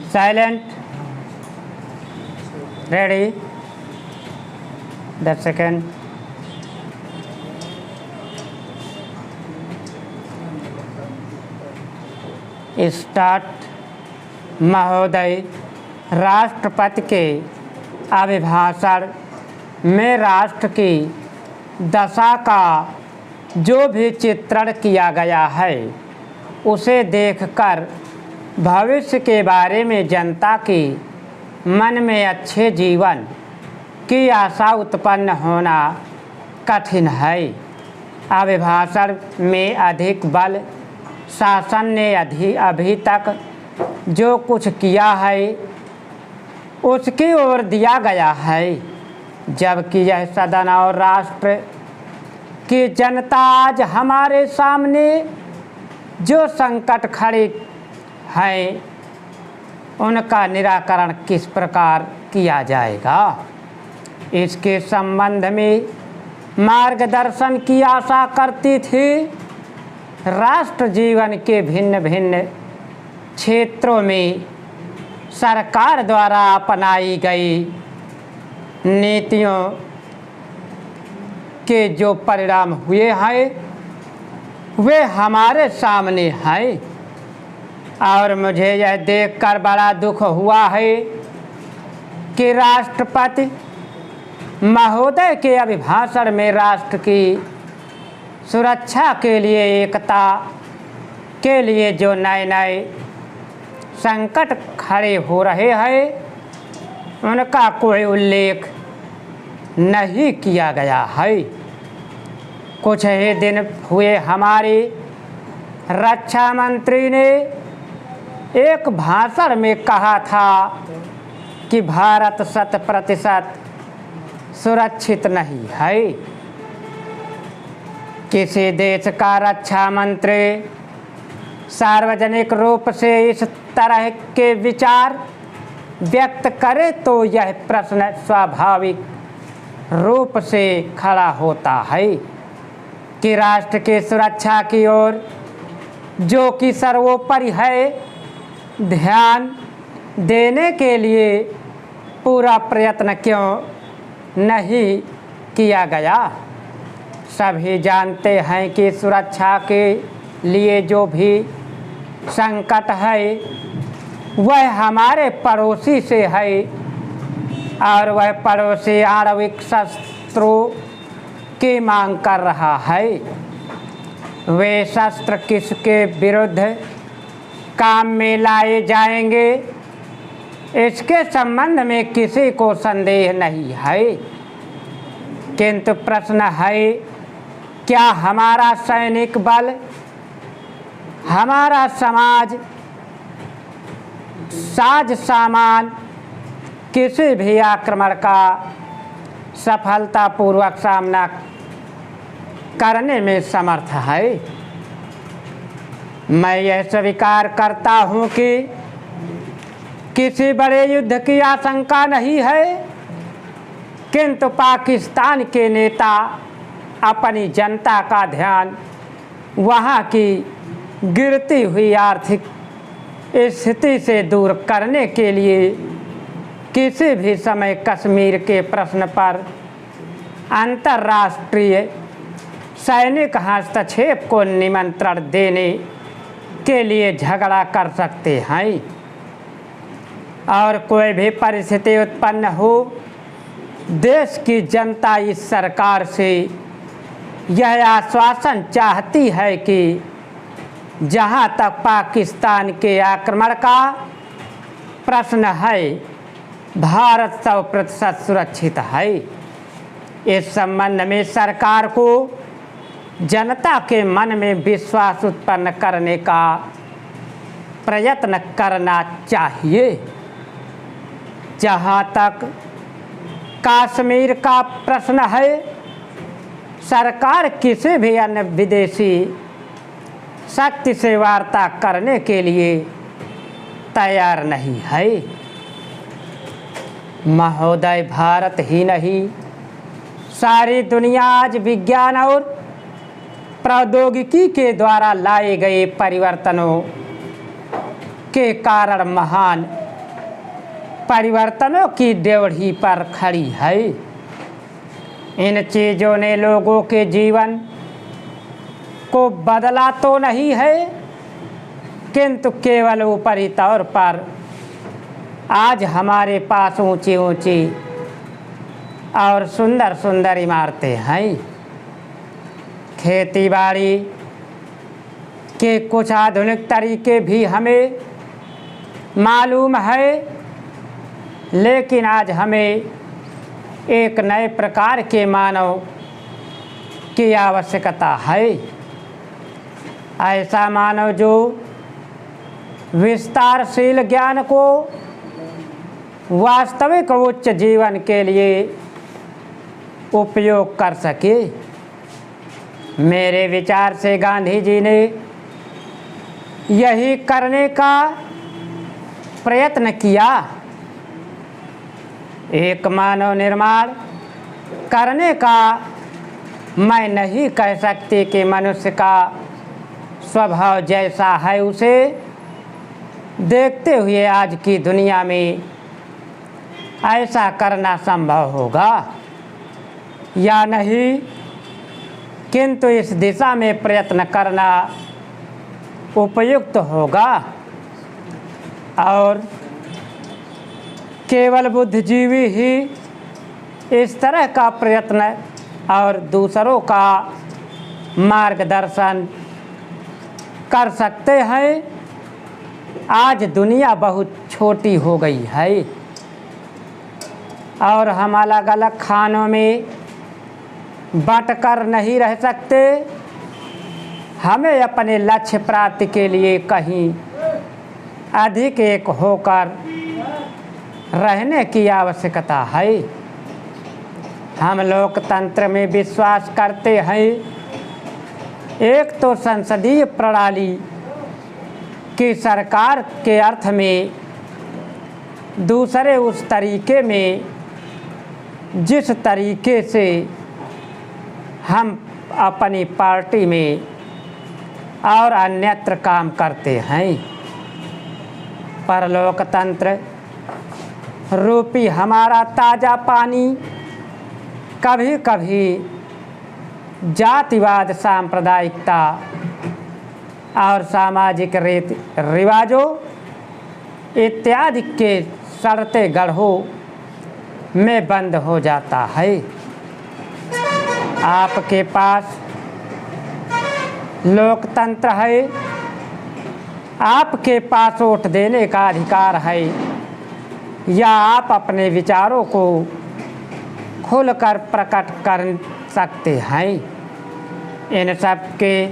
Silent. Ready. That second. Start. महोदय, राष्ट्रपति के अभिभाषण में राष्ट्र की दशा का जो भी चित्रण किया गया है उसे देखकर भविष्य के बारे में जनता की मन में अच्छे जीवन की आशा उत्पन्न होना कठिन है। अभिभाषण में अधिक बल शासन ने अभी तक जो कुछ किया है उसकी ओर दिया गया है, जबकि यह सदन और राष्ट्र की जनता आज हमारे सामने जो संकट खड़े हैं उनका निराकरण किस प्रकार किया जाएगा, इसके संबंध में मार्गदर्शन की आशा करती थी। राष्ट्र जीवन के भिन्न भिन्न क्षेत्रों में सरकार द्वारा अपनाई गई नीतियों के जो परिणाम हुए हैं वे हमारे सामने हैं और मुझे यह देखकर बड़ा दुख हुआ है कि राष्ट्रपति महोदय के अभिभाषण में राष्ट्र की सुरक्षा के लिए, एकता के लिए जो नए नए संकट खड़े हो रहे हैं उनका कोई उल्लेख नहीं किया गया है। कुछ ही दिन हुए हमारी रक्षा मंत्री ने एक भाषण में कहा था कि भारत 100% सुरक्षित नहीं है। किसी देश का रक्षा मंत्री सार्वजनिक रूप से इस तरह के विचार व्यक्त करे तो यह प्रश्न स्वाभाविक रूप से खड़ा होता है कि राष्ट्र की सुरक्षा की ओर जो कि सर्वोपरि है ध्यान देने के लिए पूरा प्रयत्न क्यों नहीं किया गया। सभी जानते हैं कि सुरक्षा के लिए जो भी संकट है वह हमारे पड़ोसी से है और वह पड़ोसी आणविक शस्त्रों की मांग कर रहा है। वे शस्त्र किसके विरुद्ध काम में लाए जाएंगे इसके संबंध में किसी को संदेह नहीं है, किंतु प्रश्न है क्या हमारा सैनिक बल, हमारा समाज, साज सामान किसी भी आक्रमण का सफलतापूर्वक सामना करने में समर्थ है। मैं यह स्वीकार करता हूं कि किसी बड़े युद्ध की आशंका नहीं है, किंतु पाकिस्तान के नेता अपनी जनता का ध्यान वहां की गिरती हुई आर्थिक स्थिति से दूर करने के लिए किसी भी समय कश्मीर के प्रश्न पर अंतर्राष्ट्रीय सैनिक हस्तक्षेप को निमंत्रण देने के लिए झगड़ा कर सकते हैं और कोई भी परिस्थिति उत्पन्न हो देश की जनता इस सरकार से यह आश्वासन चाहती है कि जहां तक पाकिस्तान के आक्रमण का प्रश्न है भारत 100% सुरक्षित है। इस संबंध में सरकार को जनता के मन में विश्वास उत्पन्न करने का प्रयत्न करना चाहिए। जहां तक कश्मीर का प्रश्न है सरकार किसी भी अन्य विदेशी शक्ति से वार्ता करने के लिए तैयार नहीं है। महोदय, भारत ही नहीं सारी दुनिया आज विज्ञान और प्रौद्योगिकी के द्वारा लाए गए परिवर्तनों के कारण महान परिवर्तनों की ड्योढ़ी पर खड़ी है। इन चीज़ों ने लोगों के जीवन को बदला तो नहीं है, किंतु केवल ऊपरी तौर पर आज हमारे पास ऊंची ऊंची और सुंदर सुंदर इमारतें हैं। खेतीबाड़ी के कुछ आधुनिक तरीके भी हमें मालूम है, लेकिन आज हमें एक नए प्रकार के मानव की आवश्यकता है। ऐसा मानव जो विस्तारशील ज्ञान को वास्तविक उच्च जीवन के लिए उपयोग कर सके। मेरे विचार से गांधी जी ने यही करने का प्रयत्न किया। एक मानव निर्माण करने का मैं नहीं कह सकती कि मनुष्य का स्वभाव जैसा है उसे देखते हुए आज की दुनिया में ऐसा करना संभव होगा या नहीं, किंतु इस दिशा में प्रयत्न करना उपयुक्त होगा। और केवल बुद्धिजीवी ही इस तरह का प्रयत्न और दूसरों का मार्गदर्शन कर सकते हैं। आज दुनिया बहुत छोटी हो गई है और हम अलग अलग खानों में बंटकर नहीं रह सकते। हमें अपने लक्ष्य प्राप्ति के लिए कहीं अधिक एक होकर रहने की आवश्यकता है। हम लोकतंत्र में विश्वास करते हैं। एक तो संसदीय प्रणाली की सरकार के अर्थ में, दूसरे उस तरीके में जिस तरीके से हम अपनी पार्टी में और अन्यत्र काम करते हैं। पर लोकतंत्र रूपी हमारा ताज़ा पानी कभी कभी जातिवाद, सांप्रदायिकता और सामाजिक रीति रिवाजों इत्यादि के सड़ते गड्ढों में बंद हो जाता है। आपके पास लोकतंत्र है, आपके पास वोट देने का अधिकार है, या आप अपने विचारों को खुलकर प्रकट कर सकते हैं। इन सब के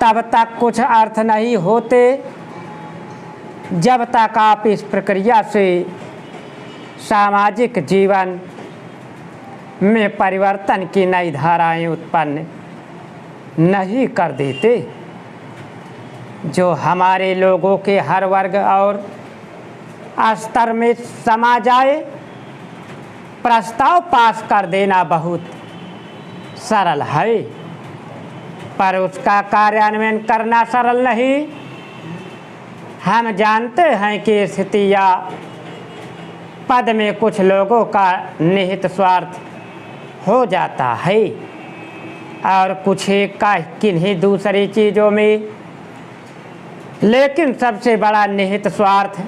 तब तक कुछ अर्थ नहीं होते जब तक आप इस प्रक्रिया से सामाजिक जीवन में परिवर्तन की नई धाराएं उत्पन्न नहीं कर देते, जो हमारे लोगों के हर वर्ग और स्तर में समा जाए। प्रस्ताव पास कर देना बहुत सरल है, पर उसका कार्यान्वयन करना सरल नहीं। हम जानते हैं कि स्थिति या पद में कुछ लोगों का निहित स्वार्थ हो जाता है और कुछ एक का किन्हीं दूसरी चीज़ों में, लेकिन सबसे बड़ा निहित स्वार्थ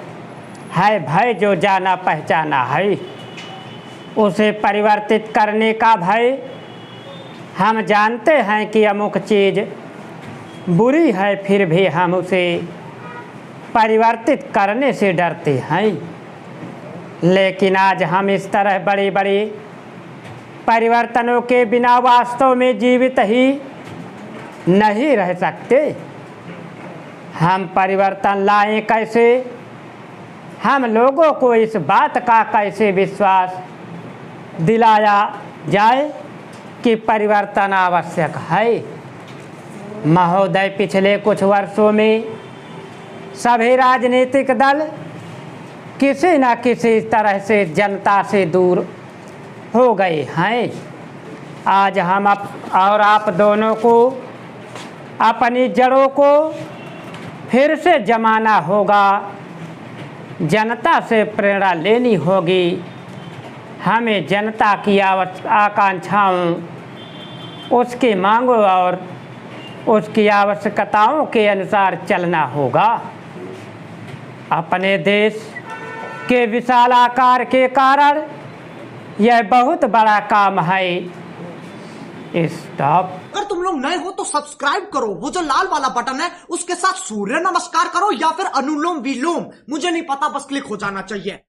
है भय, जो जाना पहचाना है उसे परिवर्तित करने का भय। हम जानते हैं कि अमुक चीज़ बुरी है, फिर भी हम उसे परिवर्तित करने से डरते हैं। लेकिन आज हम इस तरह बड़े बड़े परिवर्तनों के बिना वास्तव में जीवित ही नहीं रह सकते। हम परिवर्तन लाएं कैसे? हम लोगों को इस बात का कैसे विश्वास दिलाया जाए कि परिवर्तन आवश्यक है? महोदय, पिछले कुछ वर्षों में सभी राजनीतिक दल किसी न किसी तरह से जनता से दूर हो गए हैं। आज हम और आप दोनों को अपनी जड़ों को फिर से जमाना होगा जनता से प्रेरणा लेनी होगी। हमें जनता की आकांक्षाओं, उसकी मांगों और उसकी आवश्यकताओं के अनुसार चलना होगा। अपने देश के विशाल आकार के कारण यह बहुत बड़ा काम है। स्टॉप। अगर तुम लोग नए हो तो सब्सक्राइब करो, वो जो लाल वाला बटन है उसके साथ सूर्य नमस्कार करो या फिर अनुलोम विलोम, मुझे नहीं पता, बस क्लिक हो जाना चाहिए।